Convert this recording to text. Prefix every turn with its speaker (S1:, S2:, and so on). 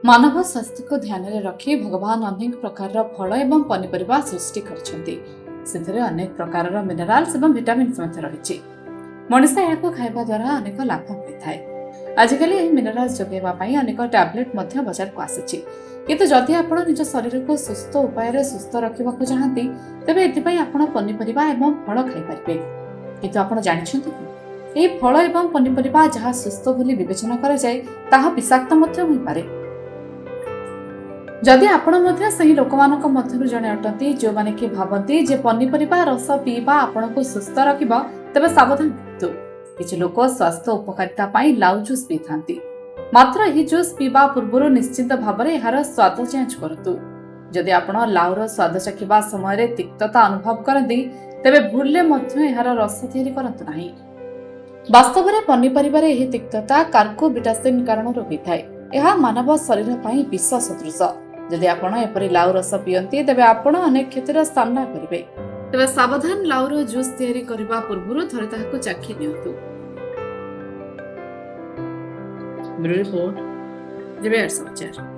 S1: मानव स्वास्थ्य को ध्यान में रखी भगवान अनेक प्रकार फल एवं पनीपरिया सृष्टि कर अनेक प्रकार मिनराल्स एवं विटामिन्स रही मनुष्य यहाँ खाइबा द्वारा अनेक लाभ मिलता है। आजिकल यह मिनराल्स जोगाइवाई अनेक टैबलेट बजार को आसी किंतु जदि आप निज शरीर को सुस्थ उपाय सुस्थ रखा चाहती तेरे ये पनीपरिया एवं फल खाईपारे किंतु आप जानते कि यह फल एवं पनीपरिया जहाँ सुस्थ बोली विवेचना कराए ताहा विषाक्त होइपारे। जदि आपण लोक मध्य जड़े अटंती जो माने कि भावती जे पनीपरिया रस पीवा आपन को सुस्थ रखिबा तेबे सावधान रहतु। किछि लोक स्वास्थ्य उपकारिता पाई लाउ जूस पी थांती मात्र यह जूस पीवा पूर्व निश्चित भाव में यार स्वाद चेंज करतु। जदि आपण लाउर स्वाद चखिबा समय तिक्तता अनुभव करती तेबे भूलले मध्य यार रस तैयारी करंतु नाही। वास्तव में पनीपरिया यह तिक्तता कार्कोबिटासिन कारण होता है। यह मानव शरीर पाई विष सदृश। जदि आपण एपरि लाउ रस पियंती तेबे आपण अनेक क्षतिर सामना करिवे। तेबे सावधान लाउर जूस तैयारी करबा पूर्व थरे ताहाको चाखि नियंतु। ब्यूरो रिपोर्ट दिव्य समाचार।